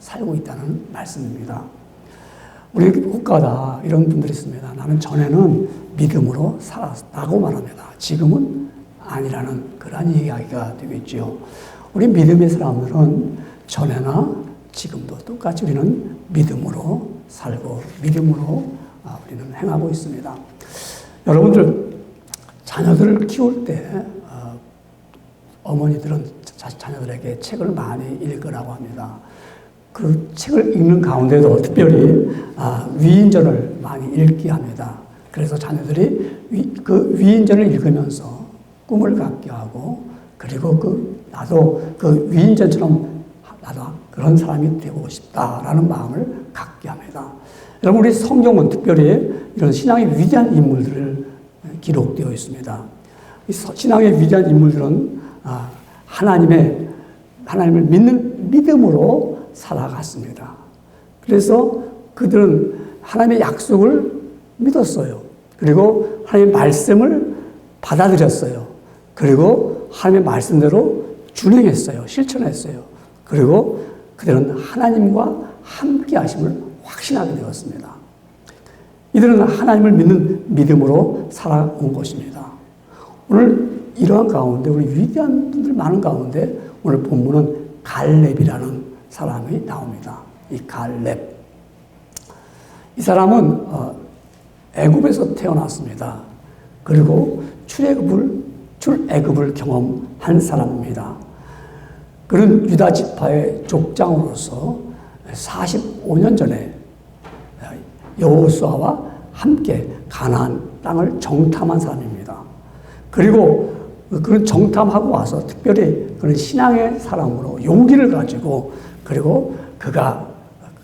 살고 있다는 말씀입니다. 우리 국가다 이런 분들이 있습니다. 나는 전에는 믿음으로 살았다고 말합니다. 지금은 아니라는 그런 이야기가 되겠지요. 우리 믿음의 사람들은 전에나 지금도 똑같이 우리는 믿음으로 살고 믿음으로 우리는 행하고 있습니다. 여러분들 자녀들을 키울 때 어머니들은 자녀들에게 책을 많이 읽으라고 합니다. 그 책을 읽는 가운데도 특별히 위인전을 많이 읽게 합니다. 그래서 자녀들이 그 위인전을 읽으면서 꿈을 갖게 하고 그리고 나도 그 위인전처럼 나도 그런 사람이 되고 싶다라는 마음을 갖게 합니다. 여러분 우리 성경은 특별히 이런 신앙의 위대한 인물들을 기록되어 있습니다. 이 신앙의 위대한 인물들은 하나님을 믿는 믿음으로 살아갔습니다. 그래서 그들은 하나님의 약속을 믿었어요. 그리고 하나님의 말씀을 받아들였어요. 그리고 하나님의 말씀대로 준행했어요. 실천했어요. 그리고 그들은 하나님과 함께 하심을 확신하게 되었습니다. 이들은 하나님을 믿는 믿음으로 살아온 것입니다. 오늘 이러한 가운데 우리 위대한 분들 많은 가운데 오늘 본문은 갈렙이라는 사람이 나옵니다. 이 갈렙. 이 사람은 애굽에서 태어났습니다. 그리고 출애굽을 경험한 사람입니다. 그는 유다 지파의 족장으로서 45년 전에 여호수아와 함께 가나안 땅을 정탐한 사람입니다. 그리고 그런 정탐하고 와서 특별히 그런 신앙의 사람으로 용기를 가지고 그리고 그가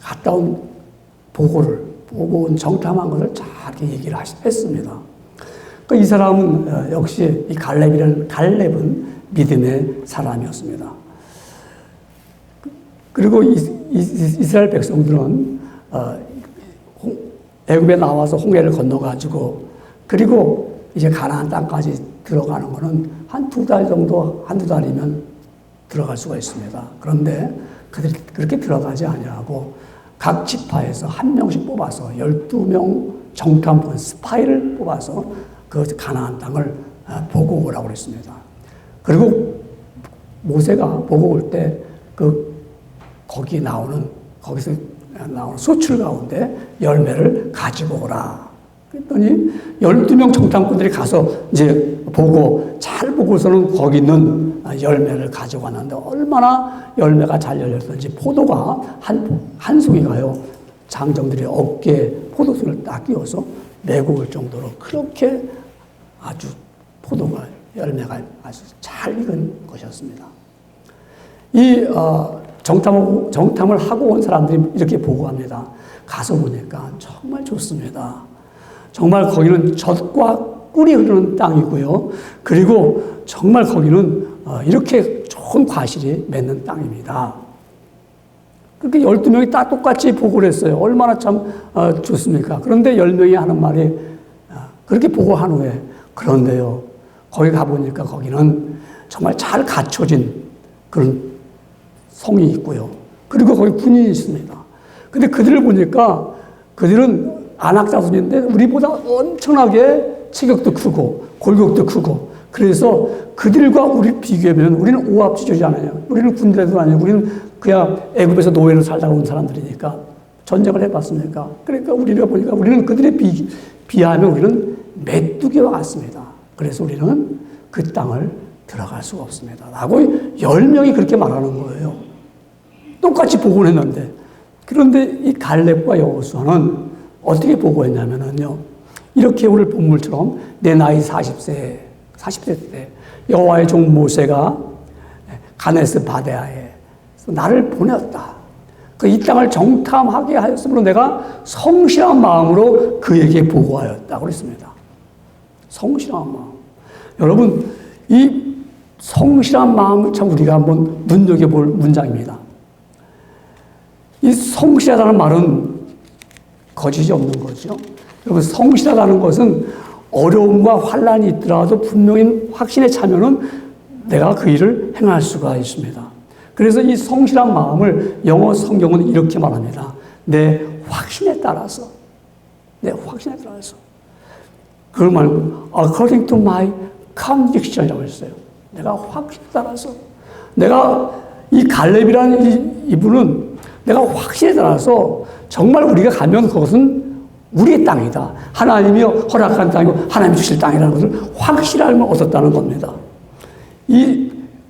갔다 온 보고 온 정탐한 것을 잘 얘기를 했습니다. 이 사람은 역시 이 갈렙은 믿음의 사람이었습니다. 그리고 이스라엘 백성들은 애굽에 나와서 홍해를 건너가지고 그리고 이제 가나안 땅까지 들어가는 것은 한두 달이면 들어갈 수가 있습니다. 그런데 그들이 그렇게 들어가지 아니하고 각 지파에서 한 명씩 뽑아서 12명 정탐꾼 스파이를 뽑아서 그 가나안 땅을 보고 오라고 그랬습니다. 그리고 모세가 보고 올 때 거기서 나오는 소출 가운데 열매를 가지고 오라. 그랬더니 12명 정탐꾼들이 가서 이제 잘 보고서는 거기 있는 열매를 가지고 왔는데 얼마나 열매가 잘 열렸던지 포도가 한 송이가요. 장정들이 어깨에 포도송을 딱 끼워서 메고 올 정도로 그렇게 아주 열매가 아주 잘 익은 것이었습니다. 이 정탐을 하고 온 사람들이 이렇게 보고합니다. 가서 보니까 정말 좋습니다. 정말 거기는 젖과 꿀이 흐르는 땅이고요. 그리고 정말 거기는 이렇게 좋은 과실이 맺는 땅입니다. 그렇게 12명이 다 똑같이 보고를 했어요. 얼마나 참 좋습니까? 그런데 10명이 하는 말이 그렇게 보고한 후에 그런데요. 거기 가보니까 거기는 정말 잘 갖춰진 그런 성이 있고요. 그리고 거기 군인이 있습니다. 근데 그들을 보니까 그들은 안악자손인데 우리보다 엄청나게 체격도 크고 골격도 크고 그래서 그들과 우리 비교하면 우리는 오합지졸이잖아요. 우리는 군대도 아니고 우리는 그냥 애굽에서 노예로 살다가 온 사람들이니까 전쟁을 해봤으니까 그러니까 우리가 보니까 우리는 그들에 비하면 우리는 메뚜기와 같습니다. 그래서 우리는 그 땅을 들어갈 수가 없습니다. 라고 10명이 그렇게 말하는 거예요. 똑같이 보고했는데 그런데 이 갈렙과 여호수아는 어떻게 보고했냐면요. 이렇게 오늘 본물처럼 내 나이 40세 때 여호와의 종 모세가 가데스 바네아에 나를 보냈다. 이 땅을 정탐하게 하였으므로 내가 성실한 마음으로 그에게 보고하였다. 그랬습니다. 성실한 마음. 여러분, 이 성실한 마음을 참 우리가 한번 눈여겨볼 문장입니다. 이 성실하다는 말은 거짓이 없는 거죠. 여러분, 성실하다는 것은 어려움과 환란이 있더라도 분명히 확신에 차면은 내가 그 일을 행할 수가 있습니다. 그래서 이 성실한 마음을 영어 성경은 이렇게 말합니다. 내 확신에 따라서. 내 확신에 따라서. 그걸 말고 according to my conviction이라고 했어요. 내가 확신에 따라서. 내가 이 갈렙이라는 이분은 내가 확신에 따라서 정말 우리가 가면 그것은 우리의 땅이다. 하나님이 허락한 땅이고 하나님이 주실 땅이라는 것을 확실함을 얻었다는 겁니다.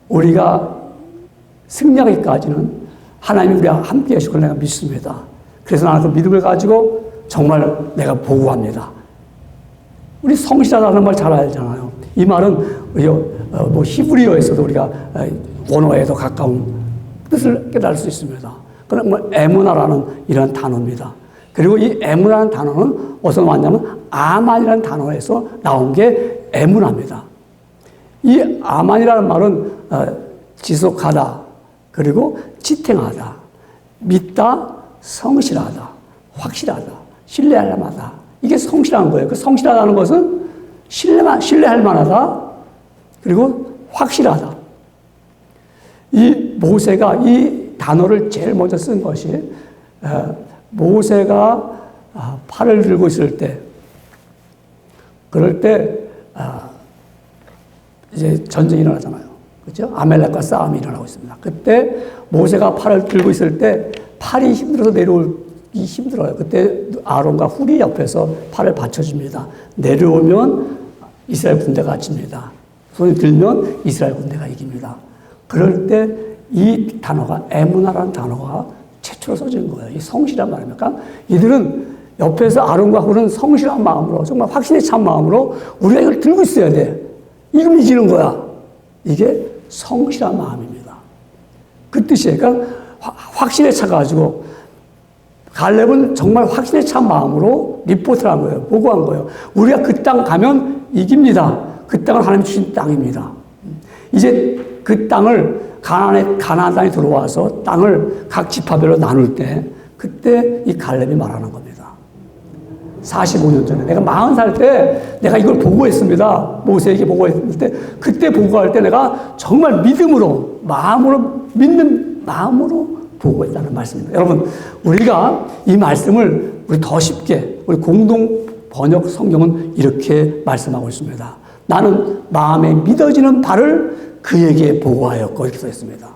우리가 승리하기까지는 하나님이 우리와 함께 하시고 내가 믿습니다. 그래서 나는 그 믿음을 가지고 정말 내가 보고합니다. 우리 성실하다는 말 잘 알잖아요. 이 말은 히브리어에서도 우리가 원어에도 가까운 뜻을 깨달을 수 있습니다. 그건 에무나라는 이런 단어입니다. 그리고 이 에무나라는 단어는 어디서 나왔냐면 아만이라는 단어에서 나온 게 에무나입니다. 이 아만이라는 말은 지속하다, 그리고 지탱하다, 믿다, 성실하다, 확실하다, 신뢰할 만하다. 이게 성실한 거예요. 그 성실하다는 것은 신뢰할 만하다, 그리고 확실하다. 이 모세가 이 단어를 제일 먼저 쓴 것이 모세가 팔을 들고 있을 때, 그럴 때 이제 전쟁이 일어나잖아요. 그렇죠? 아멜렉과 싸움이 일어나고 있습니다. 그때 모세가 팔을 들고 있을 때 팔이 힘들어서 내려오기 힘들어요. 그때 아론과 훌이 옆에서 팔을 받쳐줍니다. 내려오면 이스라엘 군대가 집니다. 손이 들면 이스라엘 군대가 이깁니다. 그럴 때 이 단어가 에무나라는 단어가 최초로 써진 거예요. 이 성실한 말입니까? 이들은 옆에서 아론과 훌은 성실한 마음으로, 정말 확신에 찬 마음으로 우리가 이걸 들고 있어야 돼. 이걸 이기는 거야. 이게 성실한 마음입니다. 그 뜻이에요. 그러니까 확신에 차가지고 갈렙은 정말 확신에 찬 마음으로 리포트를 한 거예요. 보고한 거예요. 우리가 그 땅 가면 이깁니다. 그 땅은 하나님이 주신 땅입니다. 이제 그 땅을 가나안 땅에 들어와서 땅을 각 지파별로 나눌 때 그때 이 갈렙이 말하는 겁니다. 45년 전에 내가 40살 때 내가 이걸 보고했습니다. 모세에게 보고했을 때 그때 보고할 때 내가 정말 믿음으로 믿는 마음으로 보고했다는 말씀입니다. 여러분, 우리가 이 말씀을 우리 더 쉽게 우리 공동 번역 성경은 이렇게 말씀하고 있습니다. 나는 마음에 믿어지는 바를 그에게 보고하였고 이렇게 써 있습니다.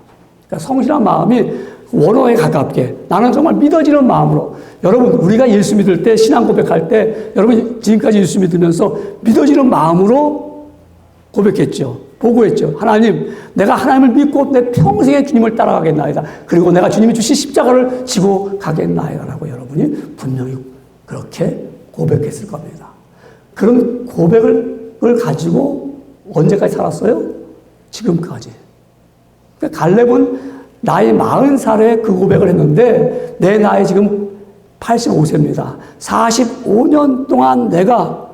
그러니까 성실한 마음이 원어에 가깝게 나는 정말 믿어지는 마음으로. 여러분, 우리가 예수 믿을 때, 신앙 고백할 때 여러분 지금까지 예수 믿으면서 믿어지는 마음으로 고백했죠. 보고했죠. 하나님, 내가 하나님을 믿고 내 평생에 주님을 따라가겠나이다. 그리고 내가 주님이 주신 십자가를 지고 가겠나이다 라고 여러분이 분명히 그렇게 고백했을 겁니다. 그런 고백을 가지고 언제까지 살았어요? 지금까지. 그러니까 갈렙은 나이 40살에 그 고백을 했는데 내 나이 지금 85세입니다. 45년 동안 내가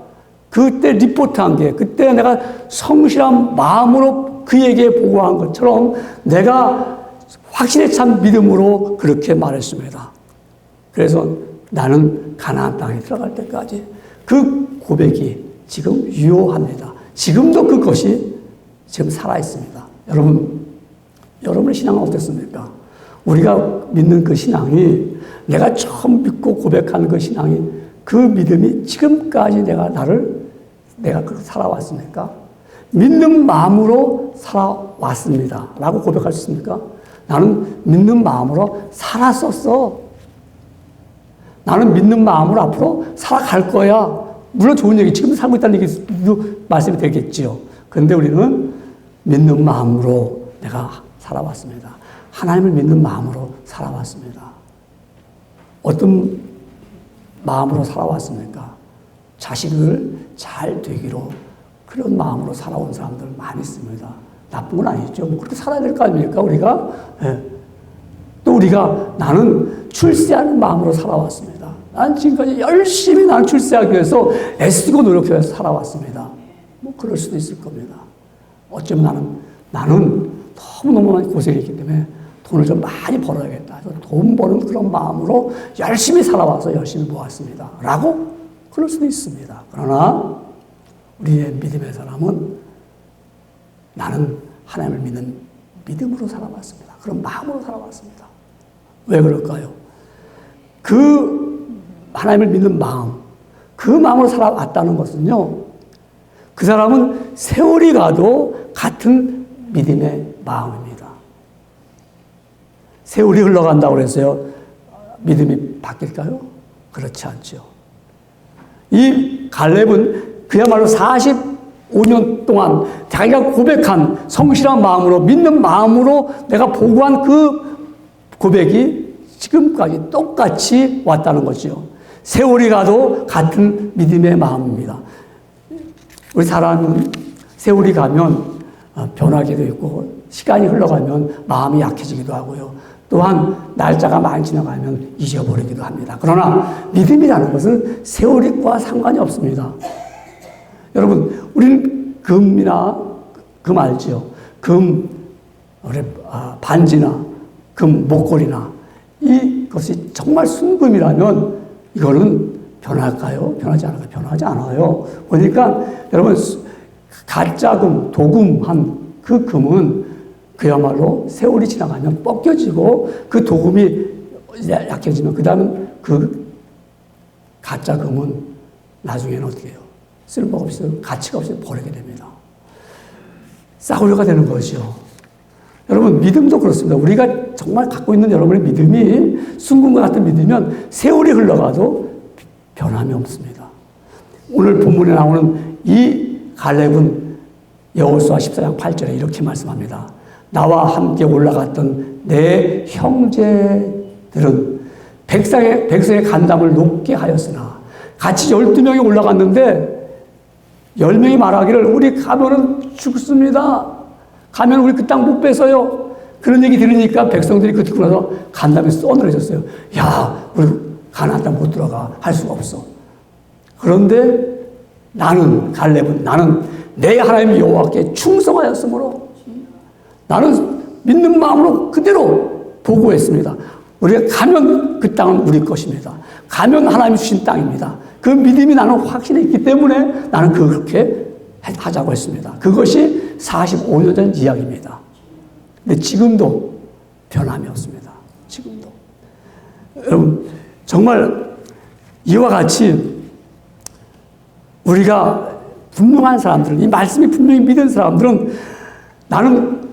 그때 리포트한 게, 그때 내가 성실한 마음으로 그에게 보고한 것처럼 내가 확신에 찬 믿음으로 그렇게 말했습니다. 그래서 나는 가나안 땅에 들어갈 때까지 그 고백이 지금 유효합니다. 지금도 그것이 지금 살아있습니다. 여러분의 신앙은 어땠습니까? 우리가 믿는 그 신앙이, 내가 처음 믿고 고백하는 그 신앙이, 그 믿음이 지금까지 내가 그렇게 살아왔습니까? 믿는 마음으로 살아왔습니다. 라고 고백할 수 있습니까? 나는 믿는 마음으로 살았었어. 나는 믿는 마음으로 앞으로 살아갈 거야. 물론 좋은 얘기, 지금도 살고 있다는 얘기도 말씀이 되겠지요. 그런데 우리는 믿는 마음으로 내가 살아왔습니다. 하나님을 믿는 마음으로 살아왔습니다. 어떤 마음으로 살아왔습니까? 자식을 잘 되기로 그런 마음으로 살아온 사람들 많이 있습니다. 나쁜 건 아니죠. 뭐 그렇게 살아야 될 거 아닙니까, 우리가? 네. 또 나는 출세하는 마음으로 살아왔습니다. 난 지금까지 열심히 나는 출세하기 위해서 애쓰고 노력해서 살아왔습니다. 뭐 그럴 수도 있을 겁니다. 어쩌면 나는 너무너무 많이 고생했기 때문에 돈을 좀 많이 벌어야겠다. 돈 버는 그런 마음으로 열심히 살아와서 열심히 모았습니다. 라고 그럴 수도 있습니다. 그러나 우리의 믿음의 사람은 나는 하나님을 믿는 믿음으로 살아왔습니다. 그런 마음으로 살아왔습니다. 왜 그럴까요? 그 하나님을 믿는 마음, 그 마음으로 살아왔다는 것은요, 그 사람은 세월이 가도 같은 믿음의 마음입니다. 세월이 흘러간다고 해서요, 믿음이 바뀔까요? 그렇지 않죠. 이 갈렙은 그야말로 45년 동안 자기가 고백한 성실한 마음으로, 믿는 마음으로 내가 보고한 그 고백이 지금까지 똑같이 왔다는 거죠. 세월이 가도 같은 믿음의 마음입니다. 우리 사람은 세월이 가면 변하기도 있고, 시간이 흘러가면 마음이 약해지기도 하고요. 또한 날짜가 많이 지나가면 잊어버리기도 합니다. 그러나 믿음이라는 것은 세월과 상관이 없습니다. 여러분, 우리는 금이나, 금 알죠? 금, 반지나, 금 목걸이나, 이것이 정말 순금이라면 이거는 변할까요? 변하지 않을까요? 변하지 않아요. 보니까 여러분, 가짜금, 도금한 그 금은 그야말로 세월이 지나가면 벗겨지고 그 도금이 약해지면 그 다음은 그 가짜금은 나중에는 어떻게 해요? 쓸모가 없어서 가치가 없어서 버리게 됩니다. 싸구려가 되는 거죠. 여러분, 믿음도 그렇습니다. 우리가 정말 갖고 있는 여러분의 믿음이 순금과 같은 믿으면 세월이 흘러가도 변함이 없습니다. 오늘 본문에 나오는 이 갈렙은 여호수아 14장 8절에 이렇게 말씀합니다. 나와 함께 올라갔던 내 형제들은 백성의 간담을 높게 하였으나, 같이 12명이 올라갔는데 10명이 말하기를 우리 가면은 죽습니다. 가면 우리 그 땅 못 뺏어요. 그런 얘기 들으니까 백성들이 그 듣고 나서 간담이 써늘어졌어요. 야, 우리 가나안 땅 못 들어가. 할 수가 없어. 그런데 나는, 갈렙은 나는 내 하나님 여호와께 충성하였으므로 나는 믿는 마음으로 그대로 보고했습니다. 우리가 가면 그 땅은 우리 것입니다. 가면 하나님이 주신 땅입니다. 그 믿음이 나는 확신이 있기 때문에 나는 그렇게 하자고 했습니다. 그것이 45년 전 이야기입니다. 근데 지금도 변함이 없습니다. 지금도. 여러분, 정말 이와 같이 우리가 분명한 사람들은, 이 말씀이 분명히 믿은 사람들은 나는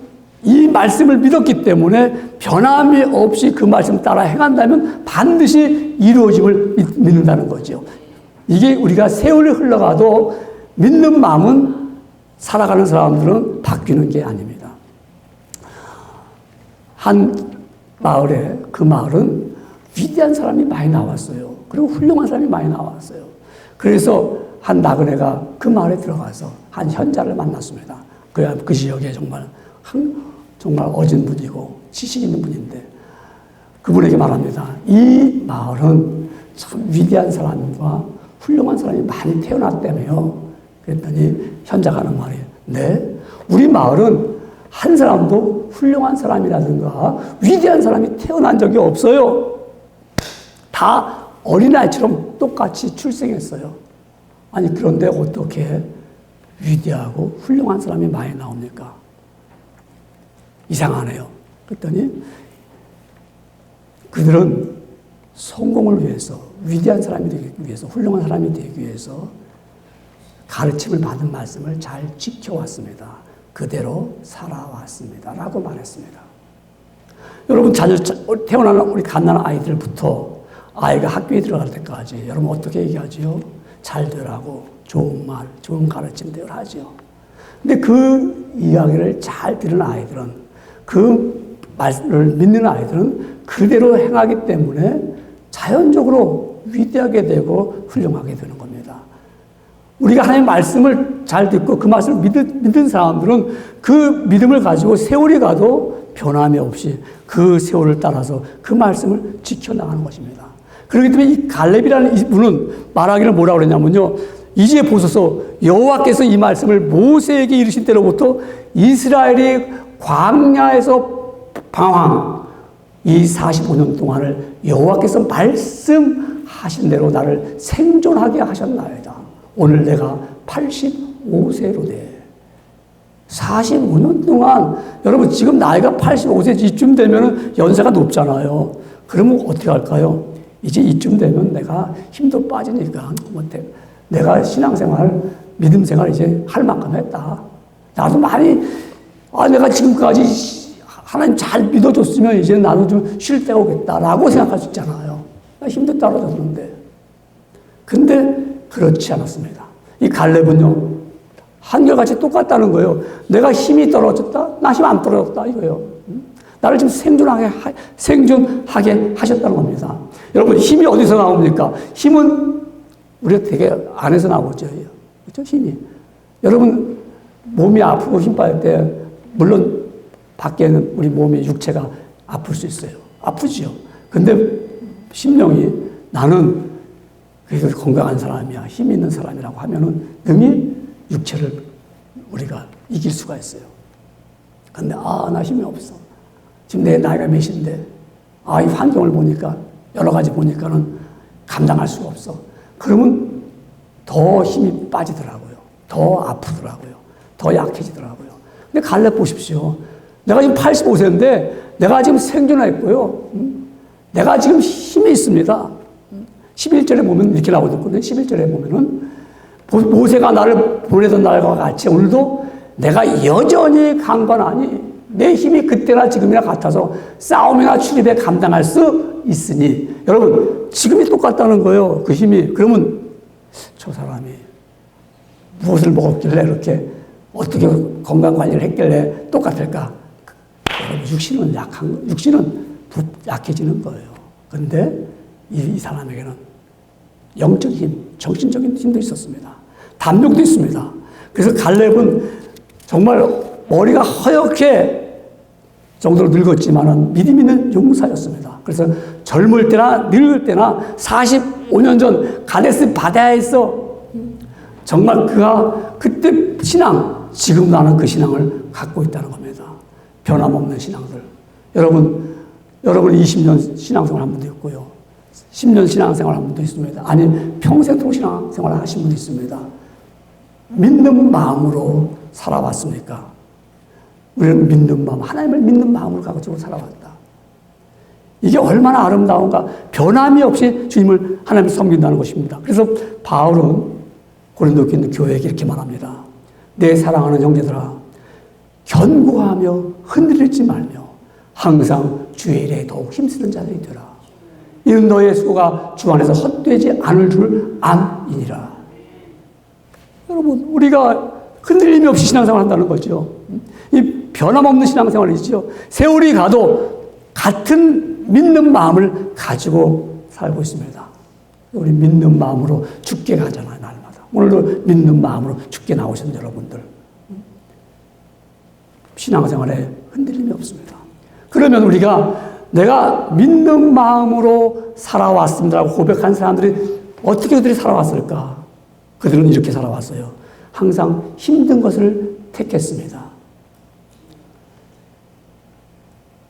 이 말씀을 믿었기 때문에 변함이 없이 그 말씀 따라 행한다면 반드시 이루어짐을 믿는다는 거죠. 이게 우리가 세월이 흘러가도 믿는 마음은 살아가는 사람들은 바뀌는 게 아닙니다. 한 마을에, 그 마을은 위대한 사람이 많이 나왔어요. 그리고 훌륭한 사람이 많이 나왔어요. 그래서 한 나그네가 그 마을에 들어가서 한 현자를 만났습니다. 그 지역에 정말 어진 분이고 지식 있는 분인데 그분에게 말합니다. 이 마을은 참 위대한 사람과 훌륭한 사람이 많이 태어났다며요. 그랬더니 현자가 하는 말이, 네, 우리 마을은 한 사람도 훌륭한 사람이라든가 위대한 사람이 태어난 적이 없어요. 다 어린아이처럼 똑같이 출생했어요. 아니, 그런데 어떻게 위대하고 훌륭한 사람이 많이 나옵니까? 이상하네요. 그랬더니 그들은 성공을 위해서, 위대한 사람이 되기 위해서, 훌륭한 사람이 되기 위해서 가르침을 받은 말씀을 잘 지켜왔습니다. 그대로 살아왔습니다. 라고 말했습니다. 여러분, 태어나는 우리 갓난 아이들부터 아이가 학교에 들어갈 때까지 여러분 어떻게 얘기하죠? 잘 되라고 좋은 말, 좋은 가르침들을 하죠. 근데 그 이야기를 잘 들은 아이들은, 그 말을 믿는 아이들은 그대로 행하기 때문에 자연적으로 위대하게 되고 훌륭하게 되는 겁니다. 우리가 하나님의 말씀을 잘 듣고 그 말씀을 믿은 사람들은 그 믿음을 가지고 세월이 가도 변함이 없이 그 세월을 따라서 그 말씀을 지켜나가는 것입니다. 그렇기 때문에 이 갈렙이라는 이분은 말하기를 뭐라고 그랬냐면요. 이제 보소서, 여호와께서 이 말씀을 모세에게 이르신 때로부터 이스라엘이 광야에서 방황 이 45년 동안을 여호와께서 말씀하신 대로 나를 생존하게 하셨나이다. 오늘 내가 85세로 돼. 45년 동안, 여러분 지금 나이가 85세 이쯤 되면 연세가 높잖아요. 그러면 어떻게 할까요? 이제 이쯤 되면 내가 힘도 빠지니까 내가 신앙생활, 믿음생활 이제 할 만큼 했다. 나도 많이, 내가 지금까지 하나님 잘 믿어줬으면 이제 나도 좀 쉴 때가 오겠다라고 생각할 수 있잖아요. 힘도 떨어졌는데. 근데 그렇지 않았습니다. 이 갈렙은요, 한결같이 똑같다는 거예요. 내가 힘이 떨어졌다? 나 힘 안 떨어졌다 이거예요. 나를 지금 생존하게 하셨다는 겁니다. 여러분, 힘이 어디서 나옵니까? 힘은 우리가 되게 안에서 나오죠. 그렇죠? 힘이. 여러분, 몸이 아프고 힘 빠질 때, 물론 밖에는 우리 몸의 육체가 아플 수 있어요. 아프지요. 근데 심령이 나는 그래도 건강한 사람이야, 힘 있는 사람이라고 하면은 능히 육체를 우리가 이길 수가 있어요. 근데 나 힘이 없어. 지금 내 나이가 몇인데, 이 환경을 보니까, 여러 가지 보니까는 감당할 수가 없어. 그러면 더 힘이 빠지더라고요. 더 아프더라고요. 더 약해지더라고요. 근데 갈렙 보십시오. 내가 지금 85세인데, 내가 지금 생존했고요. 내가 지금 힘이 있습니다. 11절에 보면 이렇게 나오거든요. 11절에 보면은, 모세가 나를 보내던 날과 같이 오늘도 내가 여전히 강건하니 내 힘이 그때나 지금이나 같아서 싸움이나 출입에 감당할 수 있으니. 여러분, 지금이 똑같다는 거예요. 그 힘이. 그러면 저 사람이 무엇을 먹었길래 이렇게 어떻게 건강관리를 했길래 똑같을까? 여러분, 육신은 약해지는 거예요. 근데 이 사람에게는 영적인 힘, 정신적인 힘도 있었습니다. 담력도 있습니다. 그래서 갈렙은 정말 머리가 허옇게 정도로 늙었지만은 믿음 있는 용사였습니다. 그래서 젊을 때나 늙을 때나 45년 전 가데스 바다에서 정말 그가 그때 신앙, 지금 나는 그 신앙을 갖고 있다는 겁니다. 변함없는 신앙들. 여러분 20년 신앙생활 한 분도 있고요. 10년 신앙생활 한 분도 있습니다. 아니, 평생토록 신앙생활 하신 분도 있습니다. 믿는 마음으로 살아왔습니까? 우리는 믿는 마음, 하나님을 믿는 마음을 가지고 살아왔다. 이게 얼마나 아름다운가. 변함이 없이 주님을, 하나님을 섬긴다는 것입니다. 그래서 바울은 고린도에 있는 교회에게 이렇게 말합니다. 내 사랑하는 형제들아, 견고하며 흔들리지 말며 항상 주의 일에 더욱 힘쓰는 자들이 되라. 이는 너의 수고가 주 안에서 헛되지 않을 줄 암이니라. 여러분, 우리가 흔들림이 없이 신앙생활을 한다는 거죠. 이 변함없는 신앙생활이죠. 세월이 가도 같은 믿는 마음을 가지고 살고 있습니다. 우리 믿는 마음으로 죽게 가잖아요, 날마다. 오늘도 믿는 마음으로 죽게 나오신 여러분들. 신앙생활에 흔들림이 없습니다. 그러면 우리가 내가 믿는 마음으로 살아왔습니다라고 고백한 사람들이 어떻게 그들이 살아왔을까? 그들은 이렇게 살아왔어요. 항상 힘든 것을 택했습니다.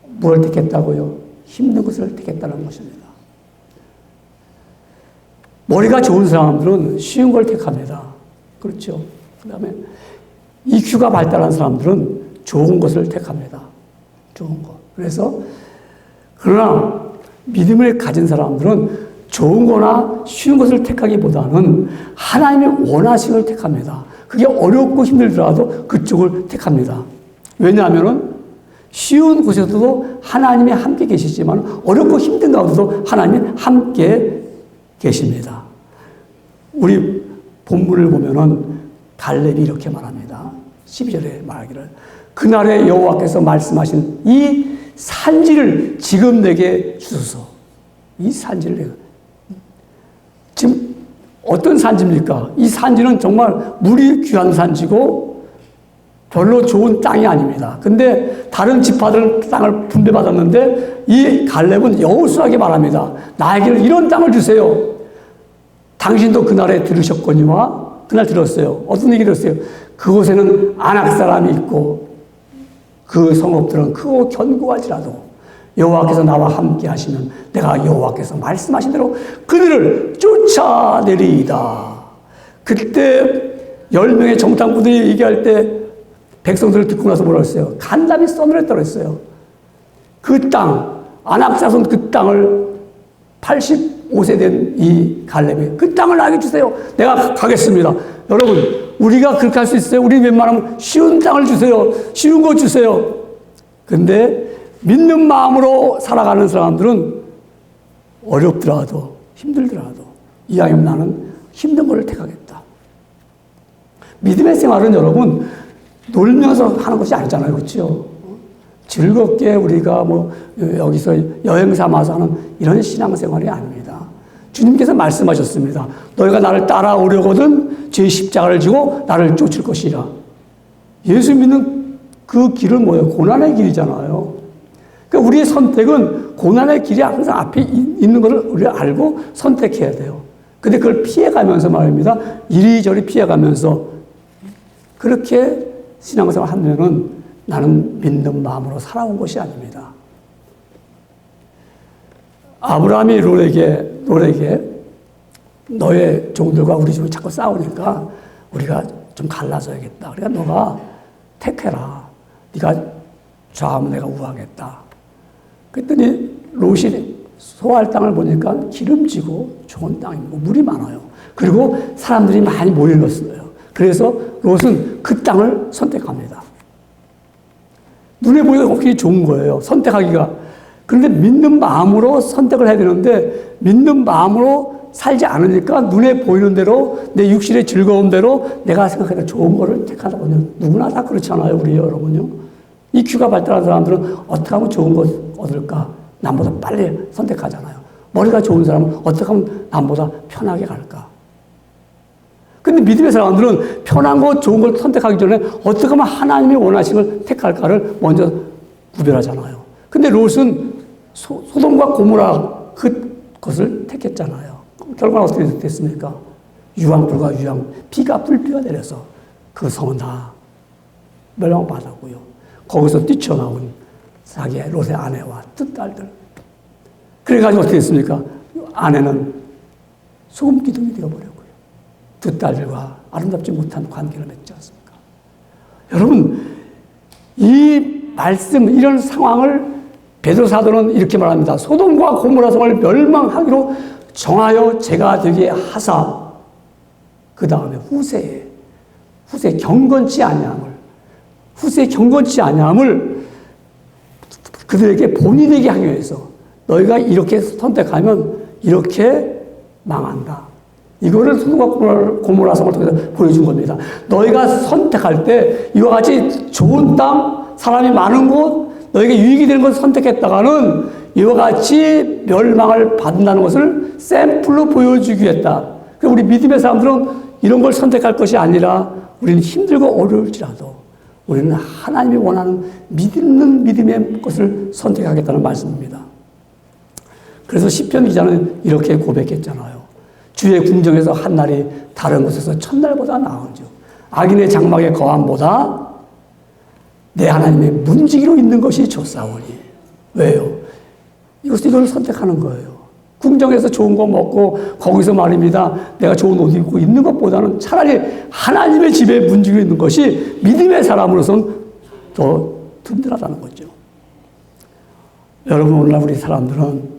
뭘 택했다고요? 힘든 것을 택했다는 것입니다. 머리가 좋은 사람들은 쉬운 걸 택합니다. 그렇죠? 그 다음에 EQ가 발달한 사람들은 좋은 것을 택합니다. 좋은 것. 그러나 믿음을 가진 사람들은 좋은 거나 쉬운 것을 택하기보다는 하나님의 원하시는 걸 택합니다. 그게 어렵고 힘들더라도 그쪽을 택합니다. 왜냐하면 쉬운 곳에서도 하나님이 함께 계시지만 어렵고 힘든 가운데도 하나님이 함께 계십니다. 우리 본문을 보면은 갈렙이 이렇게 말합니다. 12절에 말하기를 그날에 여호와께서 말씀하신 이 산지를 지금 내게 주소서. 이 산지를 내가 지금 어떤 산지입니까? 이 산지는 정말 물이 귀한 산지고 별로 좋은 땅이 아닙니다. 근데 다른 지파들은 땅을 분배받았는데 이 갈렙은 여호수아에게 말합니다. 나에게는 이런 땅을 주세요. 당신도 그날에 들으셨거니와 그날 들었어요. 어떤 얘기 들었어요? 그곳에는 아낙 사람이 있고 그 성읍들은 크고 견고할지라도 여호와께서 나와 함께 하시면 내가 여호와께서 말씀하신 대로 그들을 쫓아내리이다. 그때 10명의 정탐꾼들이 얘기할 때 백성들을 듣고 나서 뭐라고 했어요? 간담이 써내렸다고 했어요. 그 땅, 안악자손 그 땅을 85세 된 이 갈렙이 그 땅을 나에게 주세요. 내가 가겠습니다. 여러분, 우리가 그렇게 할 수 있어요? 우리 웬만하면 쉬운 땅을 주세요. 쉬운 거 주세요. 근데 믿는 마음으로 살아가는 사람들은 어렵더라도 힘들더라도 이왕이면 나는 힘든 걸 택하겠다. 믿음의 생활은 여러분 놀면서 하는 것이 아니잖아요. 그렇죠? 즐겁게 우리가 뭐 여기서 여행 삼아서 하는 이런 신앙생활이 아닙니다. 주님께서 말씀하셨습니다. 너희가 나를 따라오려거든 제 십자가를 지고 나를 쫓을 것이라. 예수 믿는 그 길은 뭐예요? 고난의 길이잖아요. 그러니까 우리의 선택은 고난의 길이 항상 앞에 있는 것을 우리가 알고 선택해야 돼요. 근데 그걸 피해가면서 말입니다. 이리저리 피해가면서 그렇게 신앙생활 하면은 나는 믿는 마음으로 살아온 것이 아닙니다. 아브라함이 롯에게 너의 종들과 우리 집이 자꾸 싸우니까 우리가 좀 갈라져야겠다. 그러니까 너가 택해라. 네가 좌하면 내가 우하겠다. 그랬더니 롯이 소할 땅을 보니까 기름지고 좋은 땅이고 물이 많아요. 그리고 사람들이 많이 모여있어요. 그래서 롯은 그 땅을 선택합니다. 눈에 보기가 굉장히 좋은 거예요. 선택하기가. 그런데 믿는 마음으로 선택을 해야 되는데 믿는 마음으로 살지 않으니까 눈에 보이는 대로 내 육신의 즐거운 대로 내가 생각해도 좋은 거를 택하다 보면 누구나 다 그렇잖아요. 우리 여러분요. EQ가 발달한 사람들은 어떻게 하면 좋은 것 얻을까? 남보다 빨리 선택하잖아요. 머리가 좋은 사람은 어떻게 하면 남보다 편하게 갈까? 근데 믿음의 사람들은 편한 것, 좋은 걸 선택하기 전에 어떻게 하면 하나님이 원하시는 걸 택할까를 먼저 구별하잖아요. 근데 롯은 소돔과 고모라 그것을 택했잖아요. 결과는 어떻게 됐습니까? 유황불과 유황, 비가 불비가 내려서 그 성은 다 멸망받았고요. 거기서 뛰쳐나온 자기의 롯의 아내와 뜻딸들. 그래가지고 어떻게 됐습니까? 아내는 소금 기둥이 되어버렸고요. 두 딸들과 아름답지 못한 관계를 맺지 않습니까? 여러분, 이 말씀, 이런 상황을 베드로 사도는 이렇게 말합니다. 소돔과 고모라 성을 멸망하기로 정하여 제가 되게 하사, 그 다음에 후세에 경건치 아니함을 그들에게 본이 되게 하기 위해서 너희가 이렇게 선택하면 이렇게 망한다. 이거를 소돔과 고모라 성을 통해서 보여준 겁니다. 너희가 선택할 때 이와 같이 좋은 땅, 사람이 많은 곳, 너에게 유익이 되는 것을 선택했다가는 이와 같이 멸망을 받는다는 것을 샘플로 보여주기 위했다. 우리 믿음의 사람들은 이런 걸 선택할 것이 아니라 우리는 힘들고 어려울지라도 우리는 하나님이 원하는 믿는 믿음의 것을 선택하겠다는 말씀입니다. 그래서 시편 기자는 이렇게 고백했잖아요. 주의 궁정에서 한 날이 다른 곳에서 첫날보다 나은즉 악인의 장막에 거함보다 내 하나님의 문지기로 있는 것이 좋사오니. 왜요? 이걸 선택하는 거예요. 궁정에서 좋은 거 먹고 거기서 말입니다. 내가 좋은 옷 입고 있는 것보다는 차라리 하나님의 집에 문지기로 있는 것이 믿음의 사람으로서는 더 든든하다는 거죠. 여러분, 오늘날 우리 사람들은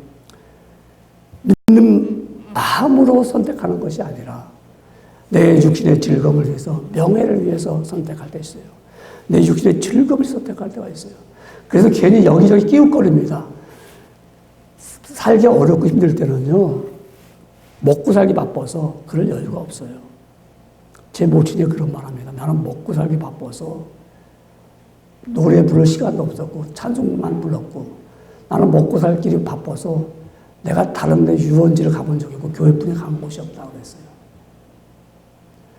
믿는 마음으로 선택하는 것이 아니라 내 육신의 즐거움을 위해서, 명예를 위해서 선택할 때 있어요. 내 육신의 즐거움을 선택할 때가 있어요. 그래서 괜히 여기저기 끼웃거립니다. 살기 어렵고 힘들 때는요, 먹고 살기 바빠서 그럴 여유가 없어요. 제 모친이 그런 말 합니다. 나는 먹고 살기 바빠서 노래 부를 시간도 없었고 찬송만 불렀고 나는 먹고 살 길이 바빠서 내가 다른 데 유원지를 가본 적이 없고 교회뿐이 간 곳이 없다고 그랬어요.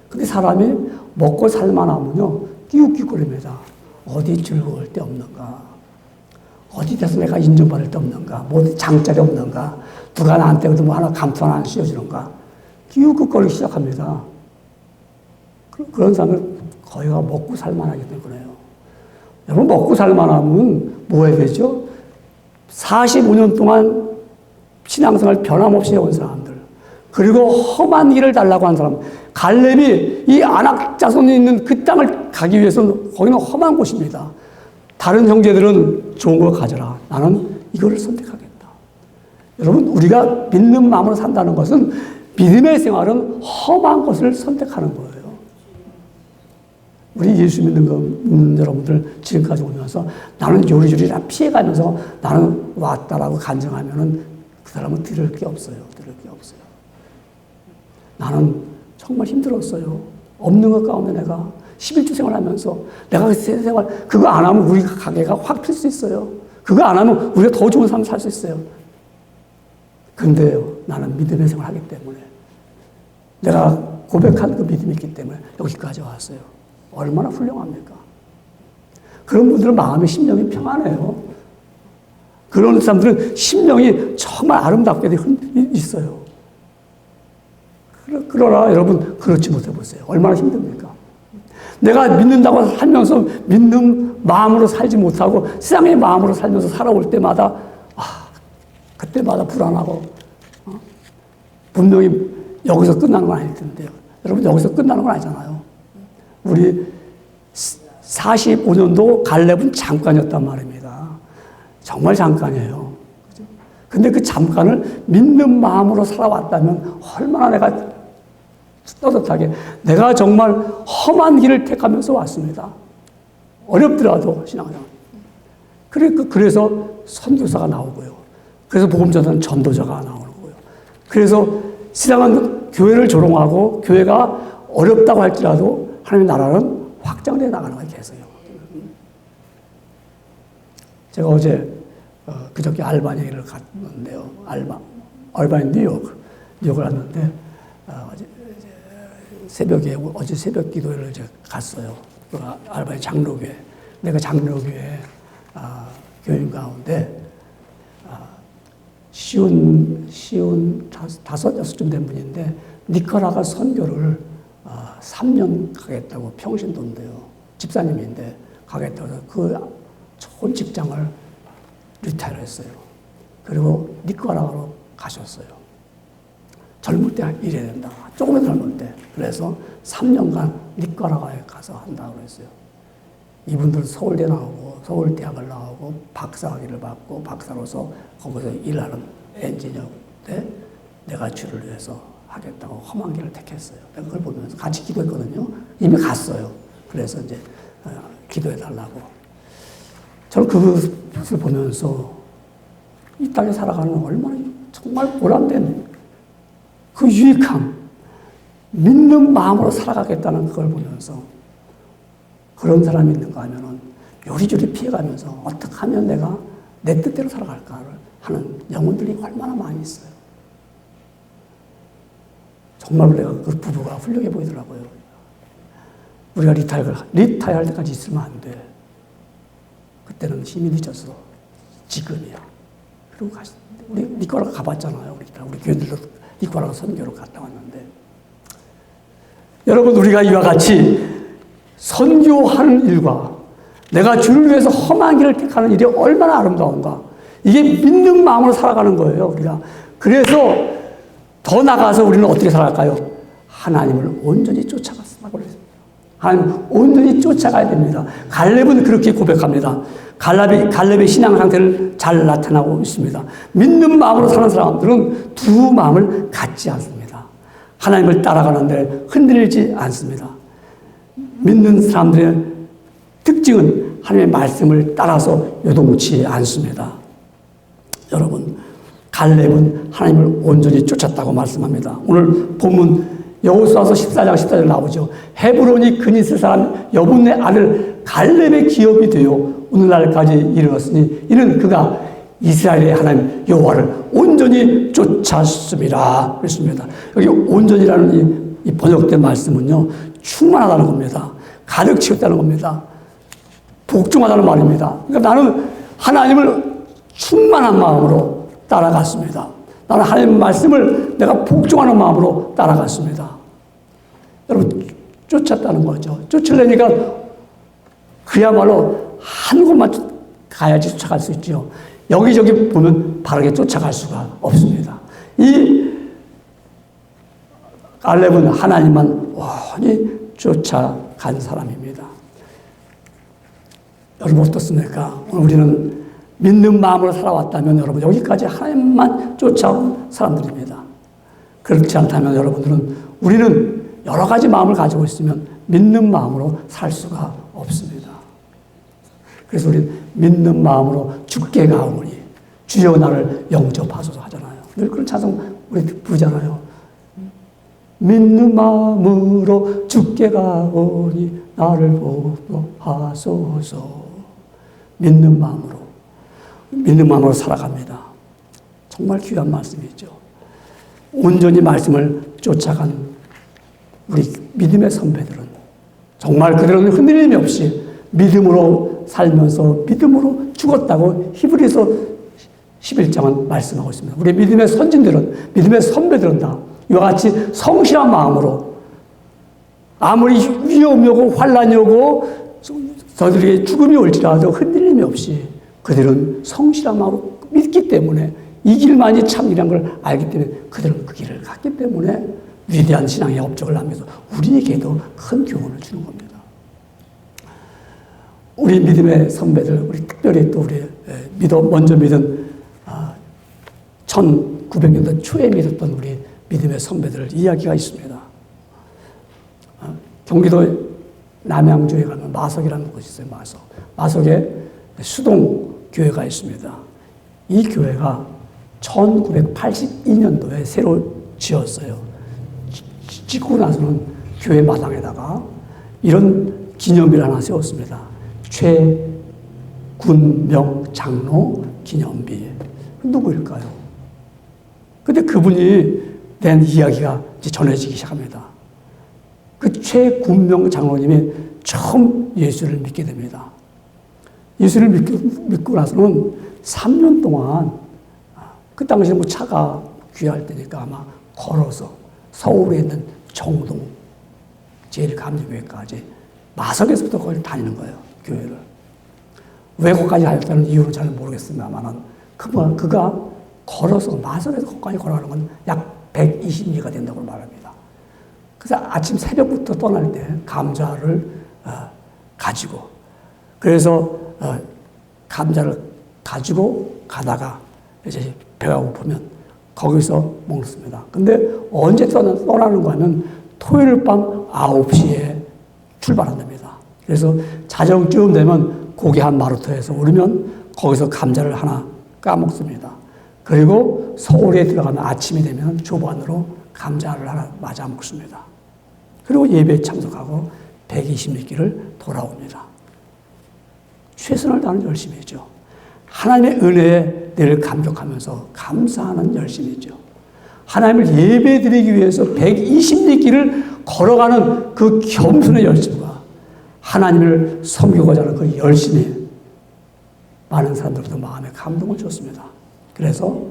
근데 사람이 먹고 살만 하면요, 끼웃끼웃거립니다. 어디 즐거울 데 없는가? 어디 돼서 내가 인정받을 데 없는가? 뭐 장짜리 없는가? 누가 나한테 뭐 하나 감투 하나 안 씌워주는가? 끼웃끼웃거리기 시작합니다. 그런 사람을 거의가 먹고 살만하기 때문에 그래요. 여러분, 먹고 살만하면 뭐 해야 되죠? 45년 동안 신앙생활 변함없이 해온 사람들, 그리고 험한 길을 달라고 한 사람, 갈렙이 이 아낙 자손이 있는 그 땅을 가기 위해서는 거기는 험한 곳입니다. 다른 형제들은 좋은 걸 가져라. 나는 이거를 선택하겠다. 여러분, 우리가 믿는 마음으로 산다는 것은 믿음의 생활은 험한 것을 선택하는 거예요. 우리 예수 믿는 여러분들 지금까지 오면서 나는 요리조리 다 피해가면서 나는 왔다라고 간증하면은 그 사람은 들을 게 없어요. 들을 게 없어요. 나는 정말 힘들었어요. 없는 것 가운데 내가 11주 생활하면서 내가 그 생활 그거 안 하면 우리 가게가 확 필 수 있어요. 그거 안 하면 우리가 더 좋은 삶을 살 수 있어요. 근데요, 나는 믿음의 생활을 하기 때문에 내가 고백한 그 믿음이 있기 때문에 여기까지 왔어요. 얼마나 훌륭합니까? 그런 분들은 마음의 심령이 평안해요. 그런 사람들은 심령이 정말 아름답게 있어요. 그러나 여러분 그렇지 못해보세요. 얼마나 힘듭니까? 내가 믿는다고 하면서 믿는 마음으로 살지 못하고 세상의 마음으로 살면서 살아올 때마다 그때마다 불안하고 분명히 여기서 끝나는 건 아닐 텐데요. 여러분 여기서 끝나는 건 아니잖아요. 우리 45년도 갈렙은 잠깐이었단 말입니다. 정말 잠깐이에요. 근데 그 잠깐을 믿는 마음으로 살아왔다면 얼마나 내가 떳떳하게 내가 정말 험한 길을 택하면서 왔습니다. 어렵더라도 신앙생활. 그래서 선교사가 나오고요. 그래서 복음전도는 전도자가 나오는 거고요. 그래서 신앙은 교회를 조롱하고 교회가 어렵다고 할지라도 하나님의 나라는 확장되어 나가는 거예요. 계속요. 제가 어제 그저께 알바니를 갔는데요. 알바니 뉴욕을 갔는데 어제 새벽 기도회를 이제 갔어요. 그 알바니 장로교회. 내가 장로교회 교인 가운데 쉬운 5-6쯤 된 분인데 니카라과 선교를 3년 가겠다고 평신 돈대요. 집사님인데 가겠다고 해서 그 좋은 직장을 리타이어 했어요. 그리고 니카라과로 가셨어요. 젊을 때 일해야 된다. 조금은 젊을 때. 그래서 3년간 니카라과에 가서 한다고 했어요. 이분들 서울대 나오고 서울대학을 나오고 박사학위를 받고 박사로서 거기서 일하는 엔지니어인데 내가 주를 위해서 하겠다고 험한 길을 택했어요. 내가 그걸 보면서 같이 기도했거든요. 이미 갔어요. 그래서 이제 기도해달라고. 저는 그것을 보면서 이 땅에 살아가는 얼마나 정말 보람된 그 유익함, 믿는 마음으로 살아가겠다는 그걸 보면서 그런 사람이 있는가 하면은 요리조리 피해가면서 어떻게 하면 내가 내 뜻대로 살아갈까를 하는 영혼들이 얼마나 많이 있어요. 정말로 내가 그 부부가 훌륭해 보이더라고요. 우리가 리타이어 할 때까지 있으면 안 돼. 그때는 힘이 늦었어. 지금이야. 그리고 우리 니카라과 가봤잖아요. 우리 교인들도 니카라과 선교로 갔다 왔는데 여러분 우리가 이와 같이 선교하는 일과 내가 주를 위해서 험한 길을 택하는 일이 얼마나 아름다운가. 이게 믿는 마음으로 살아가는 거예요. 우리가. 그래서 더 나가서 우리는 어떻게 살아갈까요? 하나님을 온전히 쫓아갔다고 그랬습니다. 하나님을 온전히 쫓아가야 됩니다. 갈렙은 그렇게 고백합니다. 갈렙의 신앙 상태를 잘 나타나고 있습니다. 믿는 마음으로 사는 사람들은 두 마음을 갖지 않습니다. 하나님을 따라가는데 흔들리지 않습니다. 믿는 사람들의 특징은 하나님의 말씀을 따라서 요동치 않습니다. 여러분, 갈렙은 하나님을 온전히 쫓았다고 말씀합니다. 오늘 본문 여호수아서 14장 14절 나오죠. 헤브론이 그니스 사람 여분의 아들 갈렙의 기업이 되어 오늘날까지 이르렀으니 이는 그가 이스라엘의 하나님 여호와를 온전히 쫓았습니다. 그렇습니다. 여기 온전이라는 이 번역된 말씀은요, 충만하다는 겁니다. 가득 채웠다는 겁니다. 복종하다는 말입니다. 그러니까 나는 하나님을 충만한 마음으로 따라갔습니다. 나는 하나님의 말씀을 내가 복종하는 마음으로 따라갔습니다. 여러분, 쫓았다는 거죠. 쫓으려니까 그야말로 한 곳만 가야지 쫓아갈 수 있죠. 여기저기 보면 바르게 쫓아갈 수가 없습니다. 이 갈렙은 하나님만 원히 쫓아간 사람입니다. 여러분 어떻습니까? 우리는 믿는 마음으로 살아왔다면 여러분 여기까지 하나님만 쫓아온 사람들입니다. 그렇지 않다면 여러분들은 우리는 여러 가지 마음을 가지고 있으면 믿는 마음으로 살 수가 없습니다. 그래서 우리는 믿는 마음으로 주께 가오니 주여 나를 영접하소서 하잖아요. 늘 그런 찬송 우리 부르잖아요. 믿는 마음으로 주께 가오니 나를 보호하소서. 믿는 마음으로 살아갑니다. 정말 귀한 말씀이죠. 온전히 말씀을 쫓아간 우리 믿음의 선배들은 정말 그들은 흔들림이 없이 믿음으로 살면서 믿음으로 죽었다고 히브리서 11장은 말씀하고 있습니다. 우리 믿음의 선진들은, 믿음의 선배들은 다 이와 같이 성실한 마음으로 아무리 위험이 오고 환란이 오고 저들에게 죽음이 올지라도 흔들림이 없이 그들은 성실한 마음으로 믿기 때문에 이 길만이 참 길한 걸 알기 때문에 그들은 그 길을 갔기 때문에 위대한 신앙의 업적을 남겨서 우리에게도 큰 교훈을 주는 겁니다. 우리 믿음의 선배들, 우리 특별히 또 우리 먼저 믿은 1900년대 초에 믿었던 우리 믿음의 선배들 이야기가 있습니다. 경기도 남양주에 가면 마석이라는 곳이 있어요. 마석에 수동교회가 있습니다. 이 교회가 1982년도에 새로 지었어요. 짓고 나서는 교회 마당에다가 이런 기념비를 하나 세웠습니다. 최군명 장로 기념비. 누구일까요? 근데 그분이 낸 이야기가 이제 전해지기 시작합니다. 그 최군명 장로님이 처음 예수를 믿게 됩니다. 예수를 믿고 나서는 3년 동안 그 당시에 뭐 차가 귀할 때니까 아마 걸어서 서울에 있는 정동 제일감리교회까지 마석에서부터 거기 다니는 거예요. 교회를. 왜 거기까지 가셨다는 이유는 잘 모르겠습니다만 그가 걸어서 마석에서 거기까지 걸어가는 건 약 120리가 된다고 말합니다. 그래서 아침 새벽부터 떠날 때 감자를 가지고 그래서 감자를 가지고 가다가 이제 배가 고프면 거기서 먹습니다. 근데 언제 떠나는 거 하면 토요일 밤 9시에 출발한답니다. 그래서 자정쯤 되면 고기 한 마루터에서 오르면 거기서 감자를 하나 까먹습니다. 그리고 서울에 들어가면 아침이 되면 조반으로 감자를 하나 맞아 먹습니다. 그리고 예배에 참석하고 120리길을 돌아옵니다. 최선을 다하는 열심이죠. 하나님의 은혜에 늘 감격하면서 감사하는 열심이죠. 하나님을 예배드리기 위해서 120리길을 걸어가는 그 겸손의 열심과 하나님을 섬기고자 하는 그 열심이 많은 사람들도 마음에 감동을 줬습니다. 그래서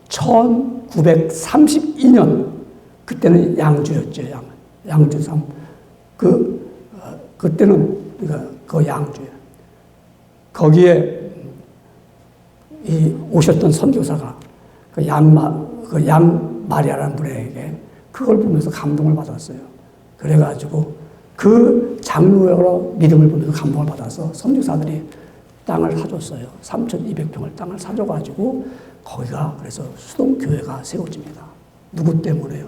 1932년 그때는 양주였죠. 양주삼 그때는 그 양주예요. 거기에 이 오셨던 선교사가 그 양마리아라는 분에게 그걸 보면서 감동을 받았어요. 그래가지고 그 장로의 믿음을 보면서 감동을 받아서 선교사들이 땅을 사줬어요. 3,200평을 땅을 사줘가지고 거기가 그래서 수동교회가 세워집니다. 누구 때문에요?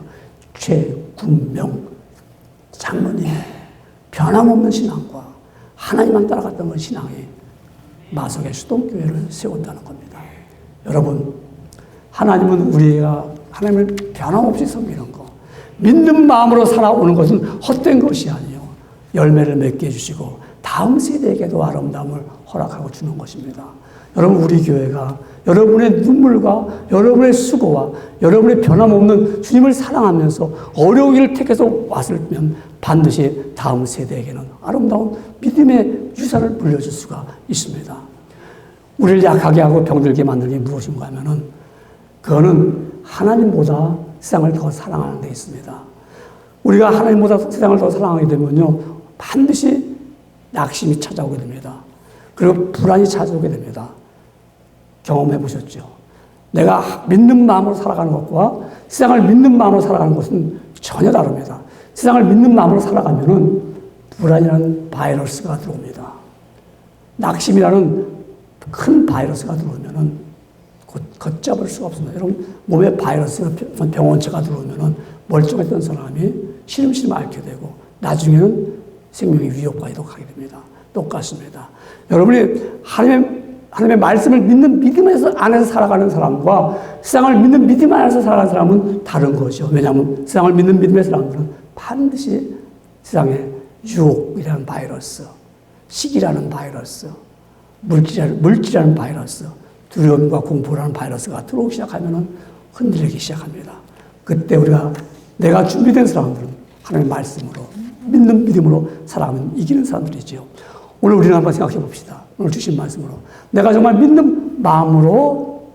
최군명 장로님의 변함없는 신앙과 하나님만 따라갔던 그 신앙이 마석의 수동교회를 세운다는 겁니다. 여러분, 하나님은 우리가 하나님을 변함없이 섬기는 것, 믿는 마음으로 살아오는 것은 헛된 것이 아니요 열매를 맺게 해주시고 다음 세대에게도 아름다움을 허락하고 주는 것입니다. 여러분, 우리 교회가 여러분의 눈물과 여러분의 수고와 여러분의 변함없는 주님을 사랑하면서 어려운 길을 택해서 왔으면 반드시 다음 세대에게는 아름다운 믿음의 유산을 물려줄 수가 있습니다. 우리를 약하게 하고 병들게 만드는 게 무엇인가 하면은 그거는 하나님보다 세상을 더 사랑하는 데 있습니다. 우리가 하나님보다 세상을 더 사랑하게 되면요 반드시 낙심이 찾아오게 됩니다. 그리고 불안이 찾아오게 됩니다. 경험해 보셨죠? 내가 믿는 마음으로 살아가는 것과 세상을 믿는 마음으로 살아가는 것은 전혀 다릅니다. 세상을 믿는 마음으로 살아가면은 불안이라는 바이러스가 들어옵니다. 낙심이라는 큰 바이러스가 들어오면은 걷잡을 수가 없습니다. 여러분, 몸에 바이러스가 병원체가 들어오면은 멀쩡했던 사람이 시름시름 앓게 되고 나중에는 생명의 위협까지도 가게 됩니다. 똑같습니다. 여러분이 하나님의 말씀을 믿는 믿음 안에서 살아가는 사람과 세상을 믿는 믿음 안에서 살아가는 사람은 다른 거죠. 왜냐하면 세상을 믿는 믿음의 사람들은 반드시 세상에 유혹이라는 바이러스, 시기라는 바이러스, 물질이라는 바이러스, 두려움과 공포라는 바이러스가 들어오기 시작하면 흔들리기 시작합니다. 그때 내가 준비된 사람들은 하나님의 말씀으로 믿는 믿음으로 살아가면 이기는 사람들이죠. 오늘 우리는 한번 생각해 봅시다. 오늘 주신 말씀으로 내가 정말 믿는 마음으로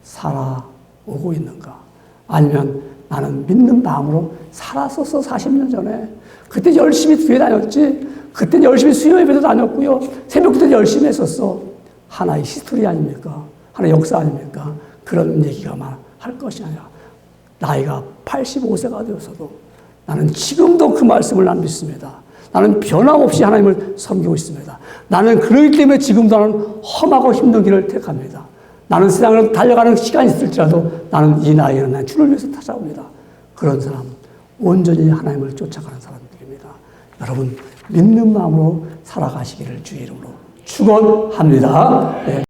살아오고 있는가? 아니면 나는 믿는 마음으로 살았었어 40년 전에. 그때 열심히 교회 다녔지. 그때 열심히 수요 예배도 다녔고요. 새벽기도 열심히 했었어. 하나의 히스토리 아닙니까? 하나의 역사 아닙니까? 그런 얘기가 할 것이 아니라 나이가 85세가 되어서도 나는 지금도 그 말씀을 난 믿습니다. 나는 변함없이 하나님을 섬기고 있습니다. 나는 그러기 때문에 지금도 나는 험하고 힘든 길을 택합니다. 나는 세상을 달려가는 시간이 있을지라도 나는 이 나이에는 난 주를 위해서 찾아옵니다. 그런 사람, 온전히 하나님을 쫓아가는 사람들입니다. 여러분, 믿는 마음으로 살아가시기를 주의 이름으로 축원합니다. 네.